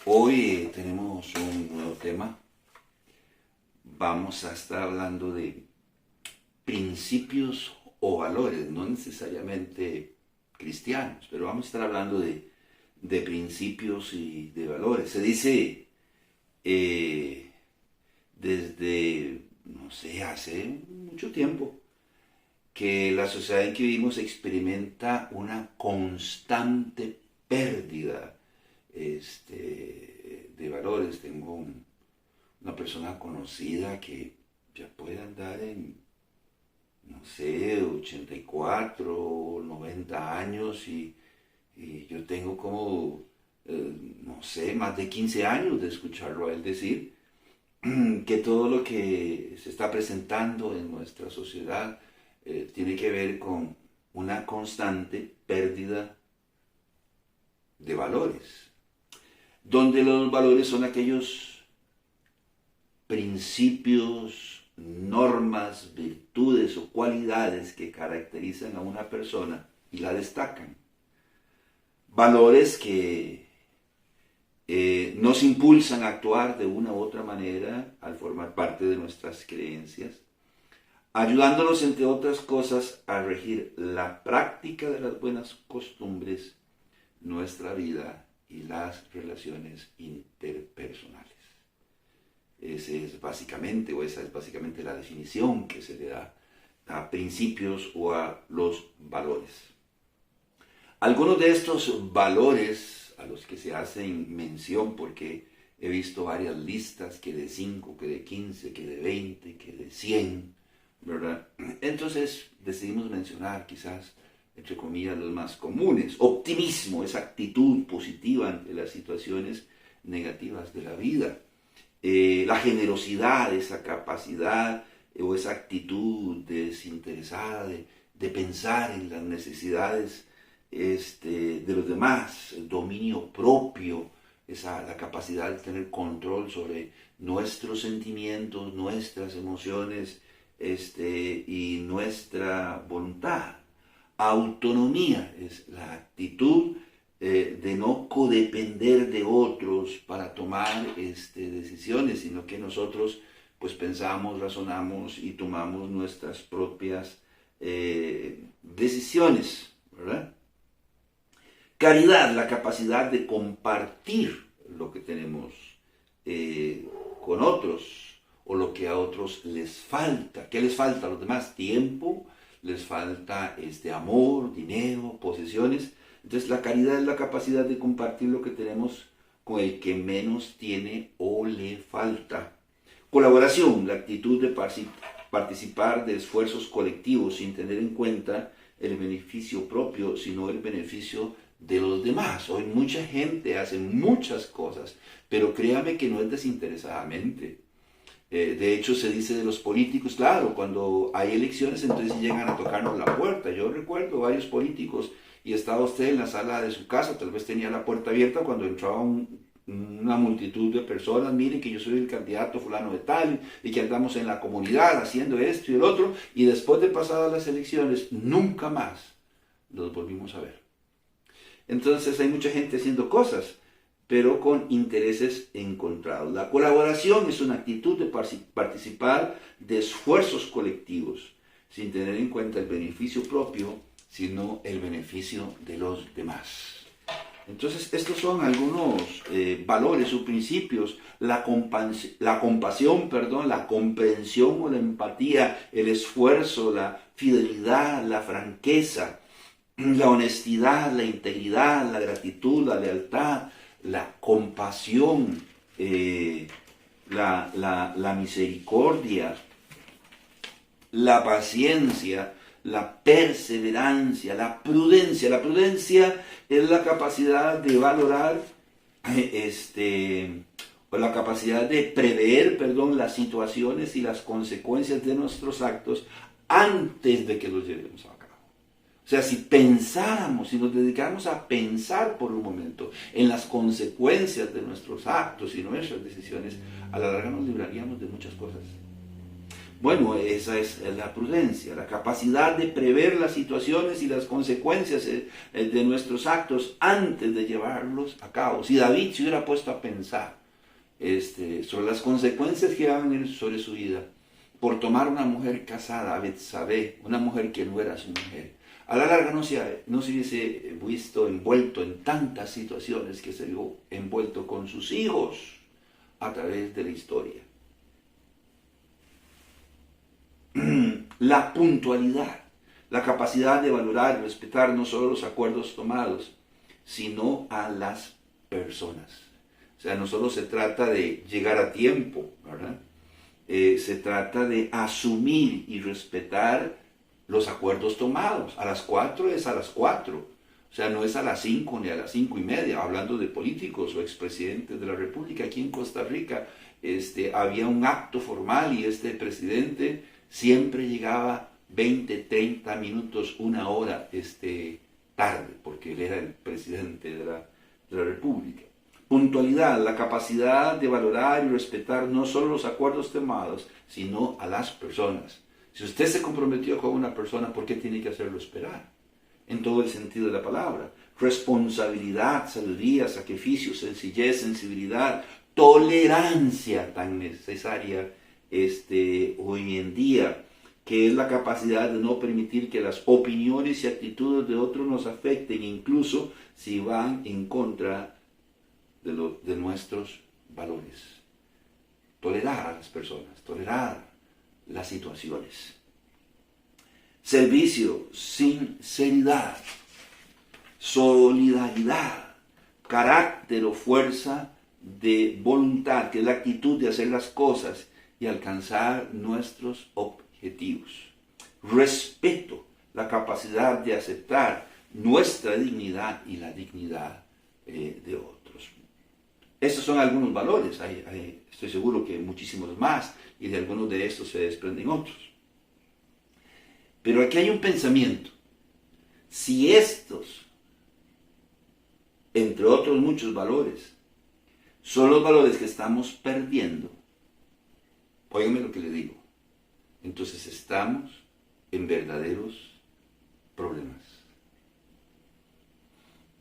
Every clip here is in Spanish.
Hoy tenemos un nuevo tema. Vamos a estar hablando de principios o valores, no necesariamente cristianos, pero vamos a estar hablando de principios y de valores. Se dice desde, no sé, hace mucho tiempo, que la sociedad en que vivimos experimenta una constante pérdida de valores. Tengo una persona conocida que ya puede andar en, no sé, 84, 90 años y yo tengo como, no sé, más de 15 años de escucharlo a él decir que todo lo que se está presentando en nuestra sociedad tiene que ver con una constante pérdida de valores, donde los valores son aquellos principios, normas, virtudes o cualidades que caracterizan a una persona y la destacan. Valores que nos impulsan a actuar de una u otra manera al formar parte de nuestras creencias, ayudándonos, entre otras cosas, a regir la práctica de las buenas costumbres, nuestra vida y las relaciones interpersonales. Esa es básicamente la definición que se le da a principios o a los valores. Algunos de estos valores a los que se hacen mención, porque he visto varias listas, que de 5, que de 15, que de 20, que de 100, ¿verdad? Entonces decidimos mencionar quizás, entre comillas, los más comunes. Optimismo, esa actitud positiva ante las situaciones negativas de la vida. La generosidad, esa capacidad o esa actitud desinteresada de pensar en las necesidades de los demás, el dominio propio, la capacidad de tener control sobre nuestros sentimientos, nuestras emociones y nuestra voluntad. Autonomía es la actitud de no codepender de otros para tomar decisiones, sino que nosotros pues pensamos, razonamos y tomamos nuestras propias decisiones, ¿verdad? Caridad, la capacidad de compartir lo que tenemos con otros o lo que a otros les falta. ¿Qué les falta a los demás? Tiempo, les falta amor, dinero, posesiones. Entonces la caridad es la capacidad de compartir lo que tenemos con el que menos tiene o le falta. Colaboración, la actitud de participar de esfuerzos colectivos sin tener en cuenta el beneficio propio, sino el beneficio de los demás. Hoy mucha gente hace muchas cosas, pero créame que no es desinteresadamente. De hecho, se dice de los políticos, claro, cuando hay elecciones, entonces llegan a tocarnos la puerta. Yo recuerdo varios políticos y estaba usted en la sala de su casa, tal vez tenía la puerta abierta cuando entraba una multitud de personas, miren que yo soy el candidato fulano de tal y que andamos en la comunidad haciendo esto y el otro, y después de pasadas las elecciones, nunca más los volvimos a ver. Entonces hay mucha gente haciendo cosas, pero con intereses encontrados. La colaboración es una actitud de participar de esfuerzos colectivos, sin tener en cuenta el beneficio propio, sino el beneficio de los demás. Entonces, estos son algunos valores o principios: la compasión, la comprensión o la empatía, el esfuerzo, la fidelidad, la franqueza, la honestidad, la integridad, la gratitud, la lealtad, la compasión, la misericordia, la paciencia, la perseverancia, la prudencia. La prudencia es la capacidad de valorar, o la capacidad de prever, las situaciones y las consecuencias de nuestros actos antes de que los llevemos a cabo. O sea, si pensáramos, si nos dedicáramos a pensar por un momento en las consecuencias de nuestros actos y nuestras decisiones, a la larga nos libraríamos de muchas cosas. Bueno, esa es la prudencia, la capacidad de prever las situaciones y las consecuencias de nuestros actos antes de llevarlos a cabo. Si David se hubiera puesto a pensar sobre las consecuencias que iban a venir sobre su vida por tomar una mujer casada, Betsabé, una mujer que no era su mujer, a la larga no se hubiese visto envuelto en tantas situaciones que se vio envuelto con sus hijos a través de la historia. La puntualidad, la capacidad de valorar y respetar no solo los acuerdos tomados, sino a las personas. O sea, no solo se trata de llegar a tiempo, ¿verdad? Se trata de asumir y respetar los acuerdos tomados. A las 4 es a las 4. O sea, no es a las 5 ni a las 5:30. Hablando de políticos o expresidentes de la República, aquí en Costa Rica había un acto formal y este presidente siempre llegaba 20, 30 minutos, una hora tarde, porque él era el presidente de la República. Puntualidad, la capacidad de valorar y respetar no solo los acuerdos tomados, sino a las personas. Si usted se comprometió con una persona, ¿por qué tiene que hacerlo esperar? En todo el sentido de la palabra. Responsabilidad, sabiduría, sacrificio, sencillez, sensibilidad, tolerancia tan necesaria hoy en día, que es la capacidad de no permitir que las opiniones y actitudes de otros nos afecten, incluso si van en contra de nuestros valores. Tolerar a las personas, tolerar las situaciones. Servicio, sinceridad, solidaridad, carácter o fuerza de voluntad, que es la actitud de hacer las cosas y alcanzar nuestros objetivos. Respeto, la capacidad de aceptar nuestra dignidad y la dignidad de otros. Estos son algunos valores, estoy seguro que muchísimos más, y de algunos de estos se desprenden otros. Pero aquí hay un pensamiento. Si estos, entre otros muchos valores, son los valores que estamos perdiendo, óigame lo que le digo, entonces estamos en verdaderos problemas.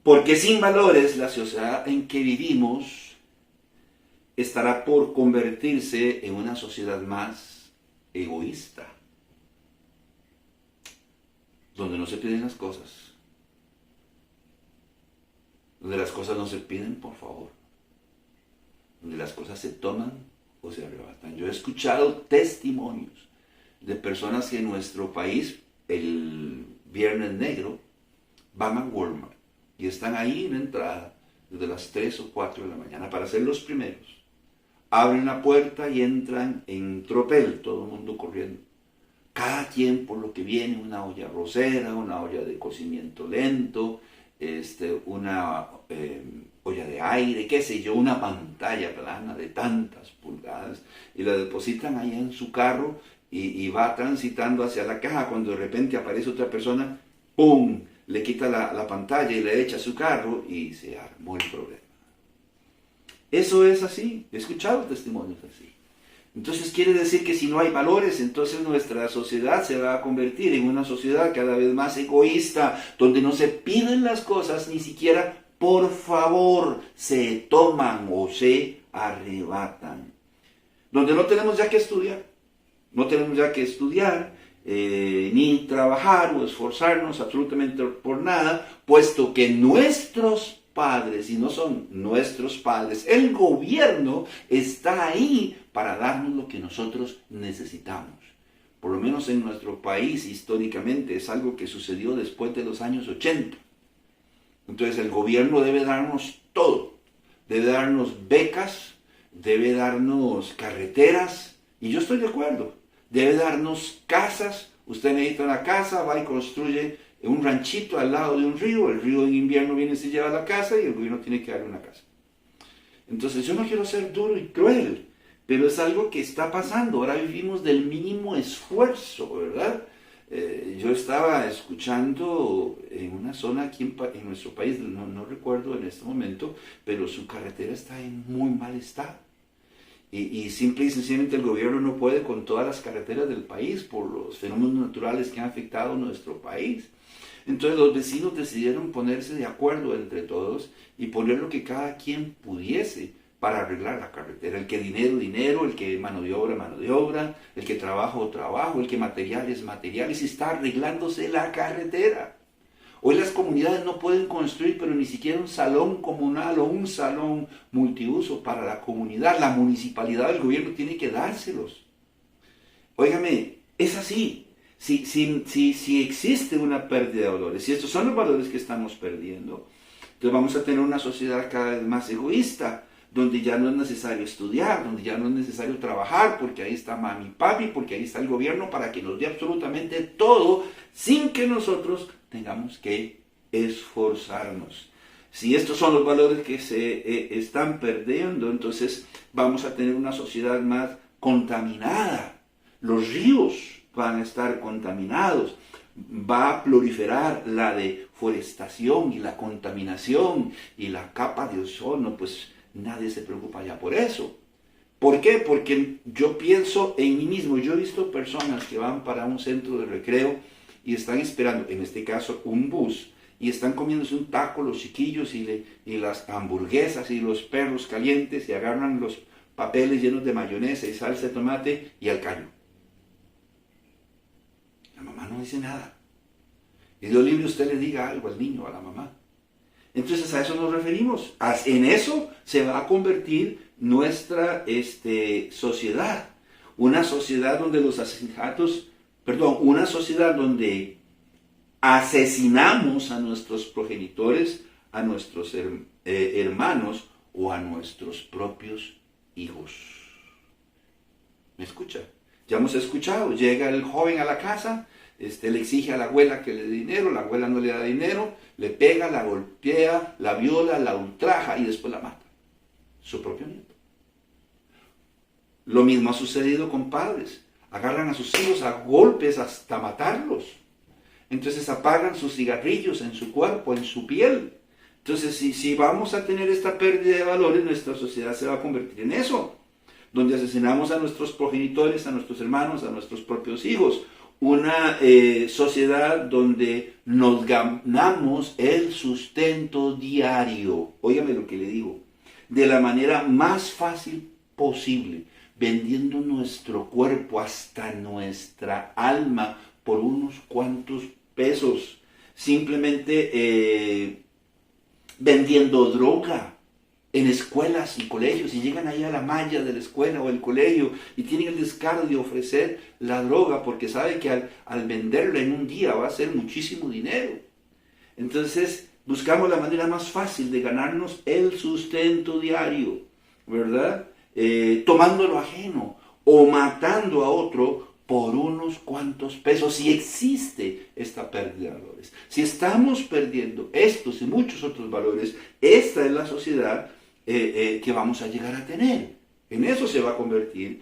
Porque sin valores, la sociedad en que vivimos estará por convertirse en una sociedad más egoísta, donde no se piden las cosas, donde las cosas no se piden por favor, donde las cosas se toman o se arrebatan. Yo he escuchado testimonios de personas que en nuestro país, el Viernes Negro, van a Walmart y están ahí en la entrada desde las 3 o 4 de la mañana para ser los primeros. Abren la puerta y entran en tropel, todo el mundo corriendo. Cada quien por lo que viene, una olla arrocera, una olla de cocimiento lento, una olla de aire, qué sé yo, una pantalla plana de tantas pulgadas, y la depositan ahí en su carro y va transitando hacia la caja cuando de repente aparece otra persona, ¡pum!, le quita la pantalla y le echa a su carro y se armó el problema. Eso es así, he escuchado testimonios así. Entonces quiere decir que si no hay valores, entonces nuestra sociedad se va a convertir en una sociedad cada vez más egoísta, donde no se piden las cosas ni siquiera por favor, se toman o se arrebatan. Donde no tenemos ya que estudiar, ni trabajar o esforzarnos absolutamente por nada, puesto que nuestros padres, y no son nuestros padres, el gobierno está ahí para darnos lo que nosotros necesitamos. Por lo menos en nuestro país, históricamente, es algo que sucedió después de los años 80. Entonces el gobierno debe darnos todo, debe darnos becas, debe darnos carreteras, y yo estoy de acuerdo, debe darnos casas. Usted necesita una casa, va y construye un ranchito al lado de un río, el río en invierno viene y se lleva la casa y el gobierno tiene que darle una casa. Entonces yo no quiero ser duro y cruel, pero es algo que está pasando. Ahora vivimos del mínimo esfuerzo, ¿verdad? Yo estaba escuchando en una zona aquí en nuestro país, no recuerdo en este momento, pero su carretera está en muy mal estado. Y simple y sencillamente el gobierno no puede con todas las carreteras del país por los fenómenos naturales que han afectado nuestro país. Entonces los vecinos decidieron ponerse de acuerdo entre todos y poner lo que cada quien pudiese para arreglar la carretera. El que dinero, dinero, el que mano de obra, el que trabajo, trabajo, el que materiales, materiales, y está arreglándose la carretera. Hoy las comunidades no pueden construir, pero ni siquiera un salón comunal o un salón multiuso para la comunidad. La municipalidad, el gobierno tiene que dárselos. Óigame, es así. Si existe una pérdida de valores, si estos son los valores que estamos perdiendo, entonces vamos a tener una sociedad cada vez más egoísta, donde ya no es necesario estudiar, donde ya no es necesario trabajar, porque ahí está mami y papi, porque ahí está el gobierno para que nos dé absolutamente todo, sin que nosotros tengamos que esforzarnos. Si estos son los valores que se están perdiendo, entonces vamos a tener una sociedad más contaminada. Los ríos van a estar contaminados, va a proliferar la deforestación y la contaminación y la capa de ozono, pues nadie se preocupa ya por eso. ¿Por qué? Porque yo pienso en mí mismo. Yo he visto personas que van para un centro de recreo y están esperando, en este caso, un bus, y están comiéndose un taco los chiquillos y las hamburguesas y los perros calientes y agarran los papeles llenos de mayonesa y salsa de tomate y al caño. La mamá no dice nada. Y Dios libre usted le diga algo al niño, a la mamá. Entonces a eso nos referimos. En eso se va a convertir nuestra sociedad. Una sociedad donde los asesinatos, una sociedad donde asesinamos a nuestros progenitores, a nuestros hermanos o a nuestros propios hijos. ¿Me escucha? Ya hemos escuchado, llega el joven a la casa, le exige a la abuela que le dé dinero, la abuela no le da dinero, le pega, la golpea, la viola, la ultraja y después la mata. Su propio nieto. Lo mismo ha sucedido con padres. Agarran a sus hijos a golpes hasta matarlos. Entonces apagan sus cigarrillos en su cuerpo, en su piel. Entonces si vamos a tener esta pérdida de valores, nuestra sociedad se va a convertir en eso. Donde asesinamos a nuestros progenitores, a nuestros hermanos, a nuestros propios hijos. Una sociedad donde nos ganamos el sustento diario. Óigame lo que le digo. De la manera más fácil posible. Vendiendo nuestro cuerpo hasta nuestra alma por unos cuantos pesos. Simplemente vendiendo droga en escuelas y colegios, y llegan ahí a la malla de la escuela o el colegio y tienen el descaro de ofrecer la droga porque sabe que al venderla en un día va a ser muchísimo dinero. Entonces buscamos la manera más fácil de ganarnos el sustento diario, ¿verdad? Tomando lo ajeno o matando a otro por unos cuantos pesos. Si existe esta pérdida de valores, si estamos perdiendo estos y muchos otros valores, esta es la sociedad que vamos a llegar a tener. En eso se va a convertir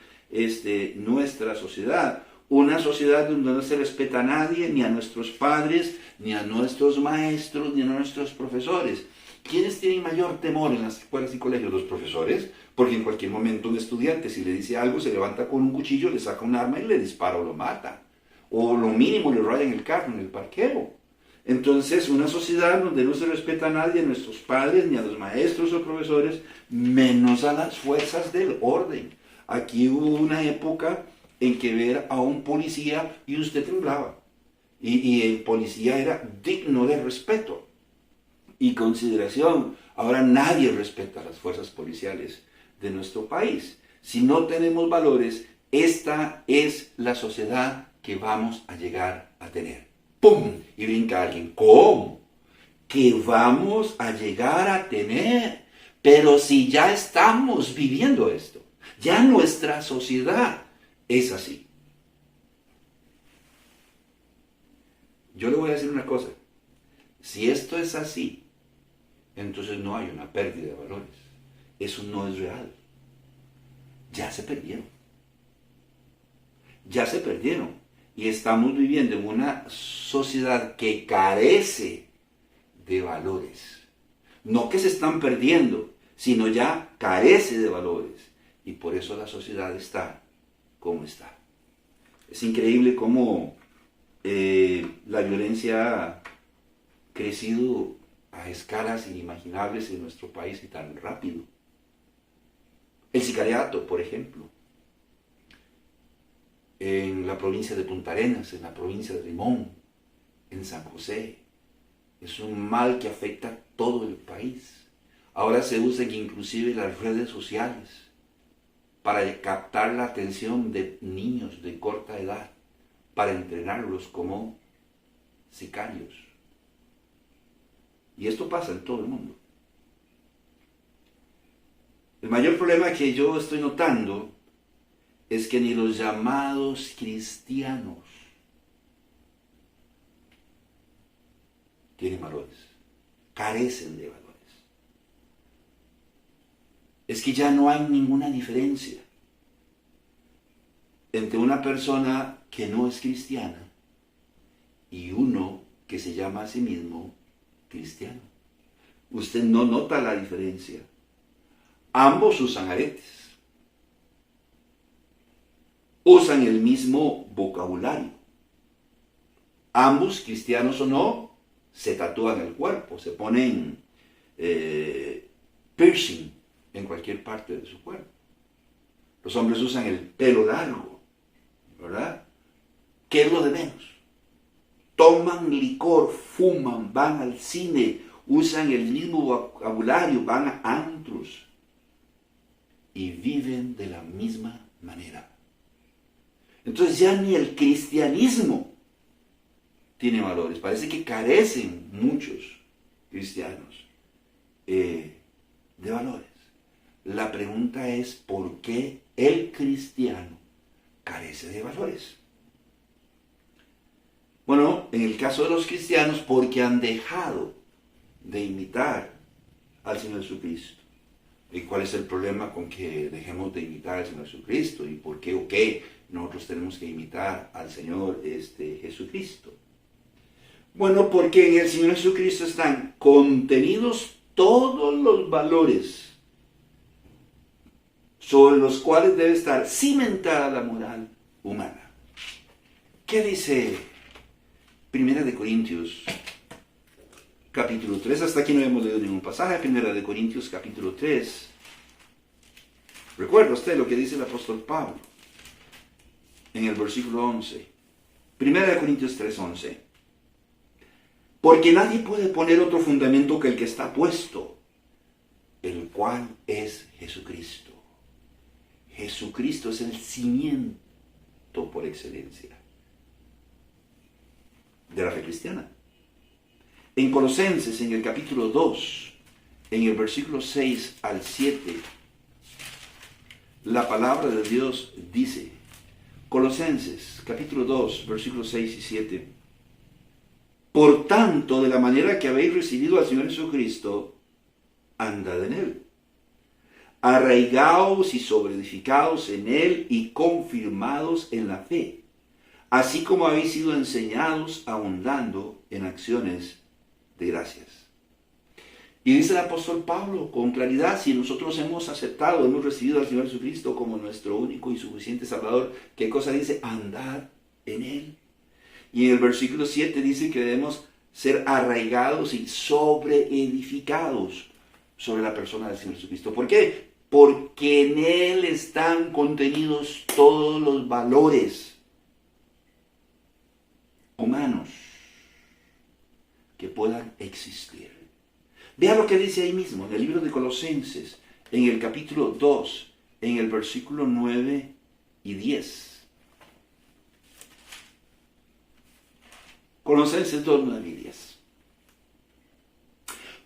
nuestra sociedad. Una sociedad donde no se respeta a nadie, ni a nuestros padres, ni a nuestros maestros, ni a nuestros profesores. ¿Quiénes tienen mayor temor en las escuelas y colegios? Los profesores, porque en cualquier momento un estudiante, si le dice algo, se levanta con un cuchillo, le saca un arma y le dispara o lo mata. O lo mínimo le rayan el carro en el parqueo. Entonces, una sociedad donde no se respeta a nadie, a nuestros padres, ni a los maestros o profesores, menos a las fuerzas del orden. Aquí hubo una época en que ver a un policía y usted temblaba. Y el policía era digno de respeto y consideración. Ahora nadie respeta a las fuerzas policiales de nuestro país. Si no tenemos valores, esta es la sociedad que vamos a llegar a tener. ¡Pum! Y brinca alguien. ¿Cómo? Que vamos a llegar a tener. Pero si ya estamos viviendo esto, ya nuestra sociedad es así. Yo le voy a decir una cosa. Si esto es así, entonces no hay una pérdida de valores. Eso no es real. Ya se perdieron. Ya se perdieron. Y estamos viviendo en una sociedad que carece de valores. No que se están perdiendo, sino ya carece de valores. y por eso la sociedad está como está. Es increíble cómo la violencia ha crecido a escalas inimaginables en nuestro país y tan rápido. El sicariato, por ejemplo, en la provincia de Punta Arenas, en la provincia de Limón, en San José, es un mal que afecta a todo el país. Ahora se usan inclusive las redes sociales para captar la atención de niños de corta edad, para entrenarlos como sicarios. Y esto pasa en todo el mundo. El mayor problema que yo estoy notando es que ni los llamados cristianos tienen valores, carecen de valores. Es que ya no hay ninguna diferencia entre una persona que no es cristiana y uno que se llama a sí mismo cristiano. Usted no nota la diferencia. Ambos usan aretes. Usan el mismo vocabulario. Ambos, cristianos o no, se tatúan el cuerpo, se ponen piercing en cualquier parte de su cuerpo. Los hombres usan el pelo largo, ¿verdad? ¿Qué es lo de menos? Toman licor, fuman, van al cine, usan el mismo vocabulario, van a antros y viven de la misma manera. Entonces ya ni el cristianismo tiene valores. Parece que carecen muchos cristianos de valores. La pregunta es, ¿por qué el cristiano carece de valores? Bueno, en el caso de los cristianos, porque han dejado de imitar al Señor Jesucristo. ¿Y cuál es el problema con que dejemos de imitar al Señor Jesucristo? ¿Y por qué o qué nosotros tenemos que imitar al Señor Jesucristo? Bueno, porque en el Señor Jesucristo están contenidos todos los valores sobre los cuales debe estar cimentada la moral humana. ¿Qué dice 1 Corintios capítulo 3? Hasta aquí no hemos leído ningún pasaje. 1 Corintios capítulo 3. Recuerda usted lo que dice el apóstol Pablo en el versículo 11. 1 Corintios 3, 11. Porque nadie puede poner otro fundamento que el que está puesto, el cual es Jesucristo. Jesucristo es el cimiento por excelencia de la fe cristiana. En Colosenses, en el capítulo 2, en el versículo 6 al 7, la palabra de Dios dice, Colosenses, capítulo 2, versículos 6 y 7, por tanto, de la manera que habéis recibido al Señor Jesucristo, andad en Él, arraigados y sobreedificados en Él y confirmados en la fe, así como habéis sido enseñados, abundando en acciones de gracias. Y dice el apóstol Pablo con claridad, si nosotros hemos aceptado, hemos recibido al Señor Jesucristo como nuestro único y suficiente Salvador, ¿qué cosa dice? Andad en Él. Y en el versículo 7 dice que debemos ser arraigados y sobreedificados sobre la persona del Señor Jesucristo. ¿Por qué? Porque en Él están contenidos todos los valores humanos que puedan existir. Vea lo que dice ahí mismo, en el libro de Colosenses, en el capítulo 2, en el versículo 9 y 10. Colosenses 2, 9 y 10.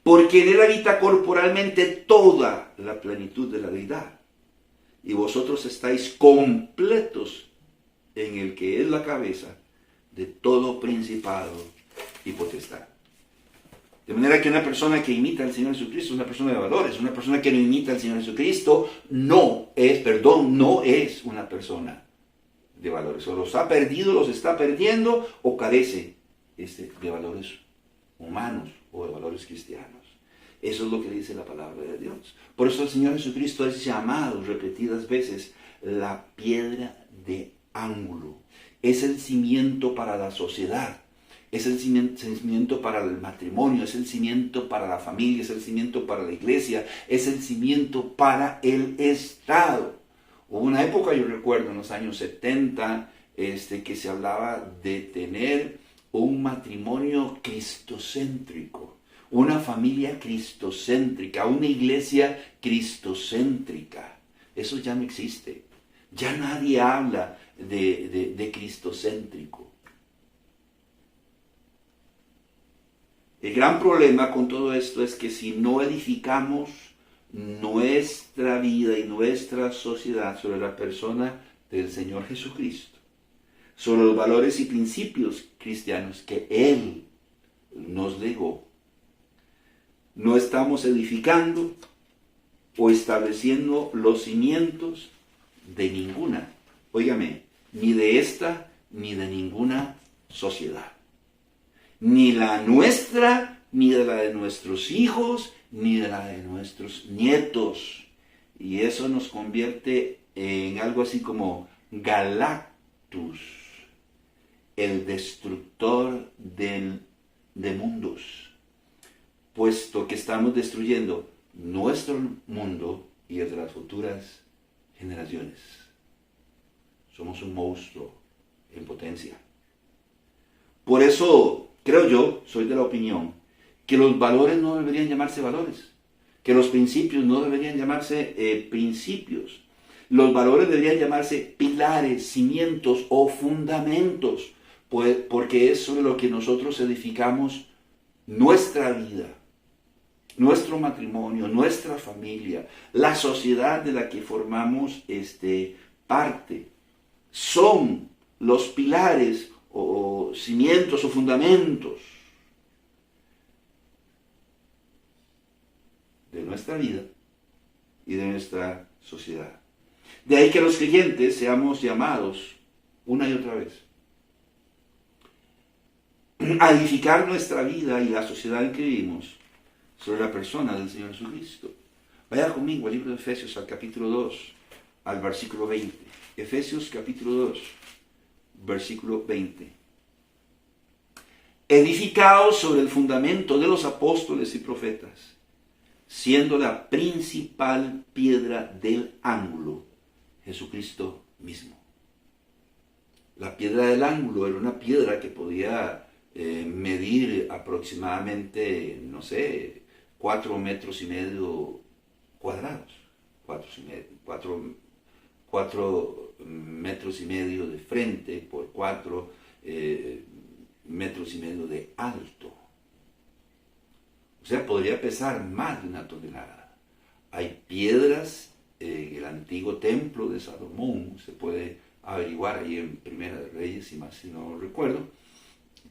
Porque en Él habita corporalmente toda la plenitud de la deidad, y vosotros estáis completos en el que es la cabeza de todo principado y potestad. De manera que una persona que imita al Señor Jesucristo es una persona de valores. Una persona que no imita al Señor Jesucristo no es una persona de valores. O los ha perdido, los está perdiendo, o carece de valores humanos o de valores cristianos. Eso es lo que dice la palabra de Dios. Por eso el Señor Jesucristo es llamado repetidas veces la piedra de ángulo. Es el cimiento para la sociedad. Es el cimiento para el matrimonio, es el cimiento para la familia, es el cimiento para la iglesia, es el cimiento para el Estado. Hubo una época, yo recuerdo, en los años 70, que se hablaba de tener un matrimonio cristocéntrico, una familia cristocéntrica, una iglesia cristocéntrica. Eso ya no existe. Ya nadie habla de cristocéntrico. El gran problema con todo esto es que si no edificamos nuestra vida y nuestra sociedad sobre la persona del Señor Jesucristo, sobre los valores y principios cristianos que Él nos legó, no estamos edificando o estableciendo los cimientos de ninguna, óigame, ni de esta ni de ninguna sociedad. Ni la nuestra, ni de la de nuestros hijos, ni de la de nuestros nietos. Y eso nos convierte en algo así como Galactus, el destructor de mundos, puesto que estamos destruyendo nuestro mundo y el de las futuras generaciones. Somos un monstruo en potencia. Por eso, creo yo, soy de la opinión, que los valores no deberían llamarse valores, que los principios no deberían llamarse principios. Los valores deberían llamarse pilares, cimientos o fundamentos, porque es sobre lo que nosotros edificamos nuestra vida, nuestro matrimonio, nuestra familia, la sociedad de la que formamos parte. Son los pilares o cimientos o fundamentos de nuestra vida y de nuestra sociedad. De ahí que los creyentes seamos llamados una y otra vez a edificar nuestra vida y la sociedad en que vivimos sobre la persona del Señor Jesucristo. Vaya conmigo al libro de Efesios, al capítulo 2, al versículo 20. Efesios capítulo 2, versículo 20. Edificados sobre el fundamento de los apóstoles y profetas, siendo la principal piedra del ángulo Jesucristo mismo. La piedra del ángulo era una piedra que podía medir aproximadamente, 4 metros y medio cuadrados. 4 metros y medio de frente por 4 metros y medio de alto. O sea, podría pesar más de 1 tonelada. Hay piedras en el antiguo templo de Salomón, se puede averiguar ahí en Primera de Reyes, y más si no recuerdo,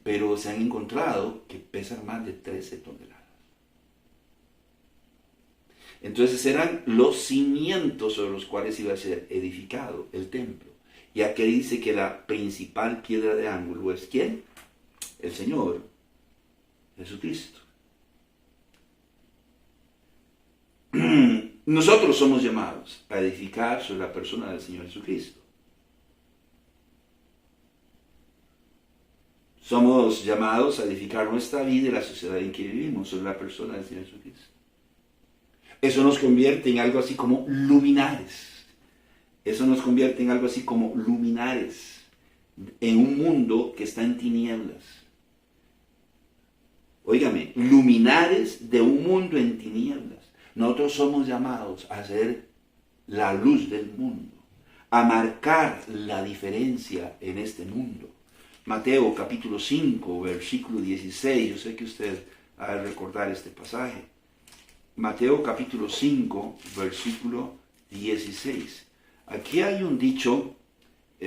pero se han encontrado que pesan más de 13 toneladas. Entonces eran los cimientos sobre los cuales iba a ser edificado el templo. Y aquí dice que la principal piedra de ángulo es ¿quién? El Señor Jesucristo. Nosotros somos llamados a edificar sobre la persona del Señor Jesucristo. Somos llamados a edificar nuestra vida y la sociedad en que vivimos sobre la persona del Señor Jesucristo. Eso nos convierte en algo así como luminares. Eso nos convierte en algo así como luminares en un mundo que está en tinieblas. Óigame, luminares de un mundo en tinieblas. Nosotros somos llamados a ser la luz del mundo, a marcar la diferencia en este mundo. Mateo capítulo 5, versículo 16, yo sé que usted ha de recordar este pasaje. Mateo capítulo 5, versículo 16. Aquí hay un dicho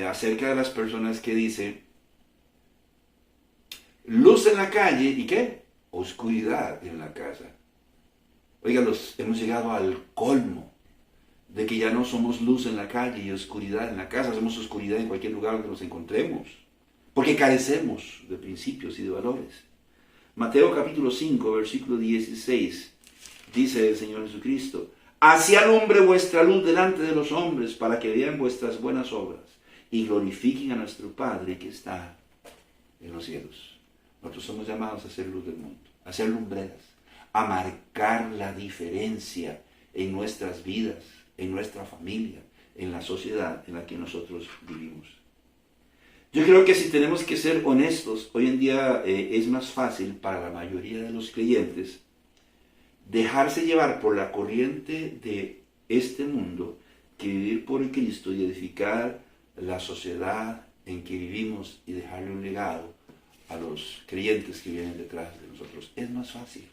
acerca de las personas que dice, luz en la calle, ¿y qué? Oscuridad en la casa. Oigan, hemos llegado al colmo de que ya no somos luz en la calle y oscuridad en la casa, somos oscuridad en cualquier lugar donde nos encontremos, porque carecemos de principios y de valores. Mateo capítulo 5, versículo 16, dice el Señor Jesucristo, así alumbre vuestra luz delante de los hombres, para que vean vuestras buenas obras y glorifiquen a nuestro Padre que está en los cielos. Nosotros somos llamados a ser luz del mundo, a ser lumbreras, a marcar la diferencia en nuestras vidas, en nuestra familia, en la sociedad en la que nosotros vivimos. Yo creo que si tenemos que ser honestos, hoy en día es más fácil para la mayoría de los creyentes dejarse llevar por la corriente de este mundo que vivir por Cristo y edificar la sociedad en que vivimos y dejarle un legado a los creyentes que vienen detrás de nosotros. Es más fácil,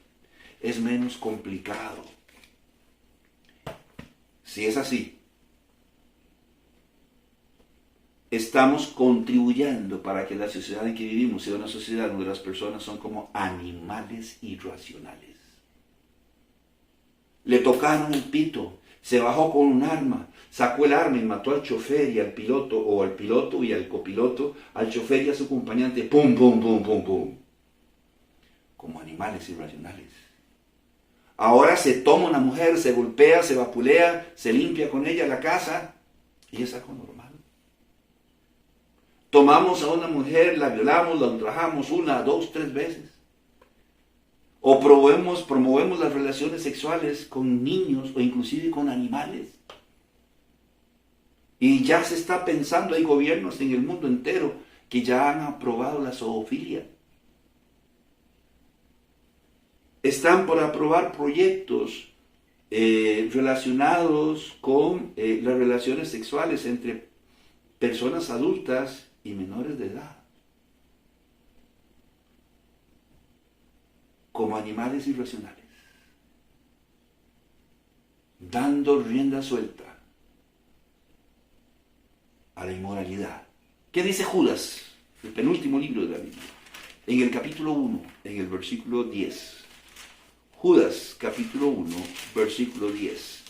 es menos complicado. Si es así, estamos contribuyendo para que la sociedad en que vivimos sea una sociedad donde las personas son como animales irracionales. Le tocaron el pito, se bajó con un arma, sacó el arma y mató al chofer y al piloto, o al piloto y al copiloto, al chofer y a su acompañante, pum, pum, pum, pum, pum. Como animales irracionales. Ahora se toma una mujer, se golpea, se vapulea, se limpia con ella la casa y es algo normal. Tomamos a una mujer, la violamos, la ultrajamos 1, 2, 3 veces. O promovemos las relaciones sexuales con niños o inclusive con animales. Y ya se está pensando, hay gobiernos en el mundo entero que ya han aprobado la zoofilia. Están por aprobar proyectos relacionados con las relaciones sexuales entre personas adultas y menores de edad. Como animales irracionales, dando rienda suelta a la inmoralidad. ¿Qué dice Judas, el penúltimo libro de la Biblia? En el capítulo 1, en el versículo 10. Judas, capítulo 1, versículo 10.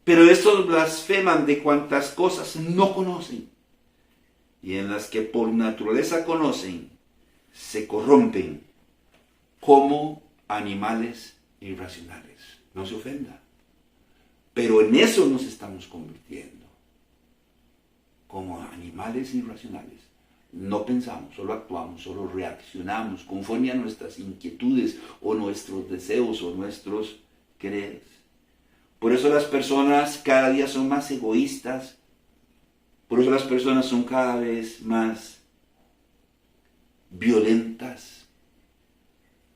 Pero estos blasfeman de cuantas cosas no conocen, y en las que por naturaleza conocen, se corrompen como animales irracionales. No se ofenda. Pero en eso nos estamos convirtiendo. Como animales irracionales. No pensamos, solo actuamos, solo reaccionamos conforme a nuestras inquietudes o nuestros deseos o nuestros quereres. Por eso las personas cada día son más egoístas. Por eso las personas son cada vez más violentas,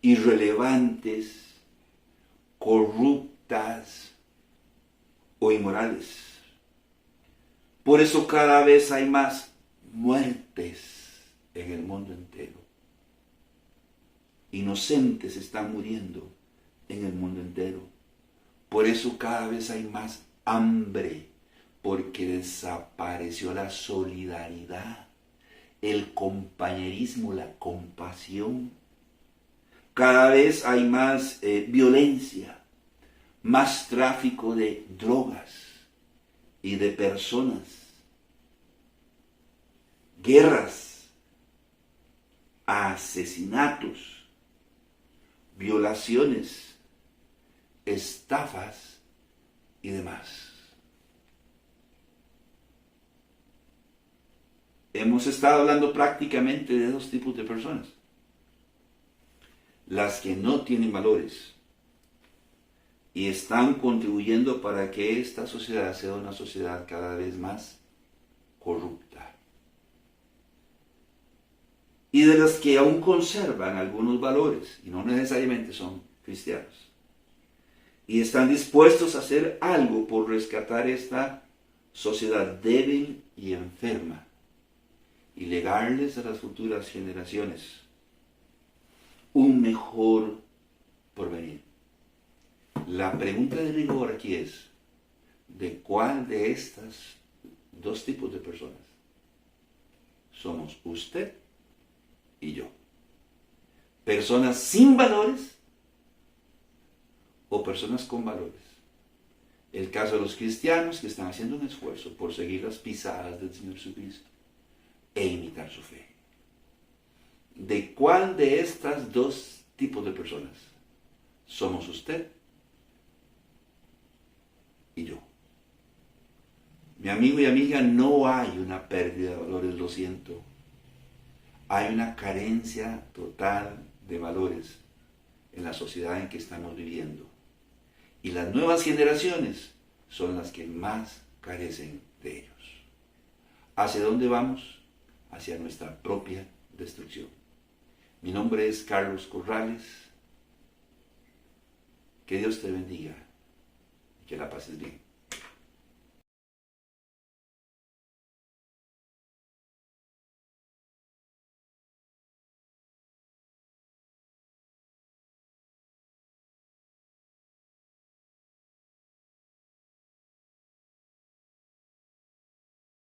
irrelevantes, corruptas o inmorales. Por eso cada vez hay más muertes en el mundo entero. Inocentes están muriendo en el mundo entero. Por eso cada vez hay más hambre. Porque desapareció la solidaridad, el compañerismo, la compasión. Cada vez hay más violencia, más tráfico de drogas y de personas, guerras, asesinatos, violaciones, estafas y demás. Hemos estado hablando prácticamente de 2 tipos de personas. Las que no tienen valores y están contribuyendo para que esta sociedad sea una sociedad cada vez más corrupta. Y de las que aún conservan algunos valores y no necesariamente son cristianos. Y están dispuestos a hacer algo por rescatar esta sociedad débil y enferma. Y legarles a las futuras generaciones un mejor porvenir. La pregunta de rigor aquí es, ¿de cuál de estas 2 tipos de personas somos usted y yo? ¿Personas sin valores o personas con valores? El caso de los cristianos que están haciendo un esfuerzo por seguir las pisadas del Señor Jesucristo e imitar su fe. ¿de cuál de estas dos tipos de personas somos usted y yo? Mi amigo y amiga, no hay una pérdida de valores, lo siento. Hay una carencia total de valores en la sociedad en que estamos viviendo. Y las nuevas generaciones son las que más carecen de ellos. ¿Hacia dónde vamos? Hacia nuestra propia destrucción. Mi nombre es Carlos Corrales. Que Dios te bendiga y que la pases bien.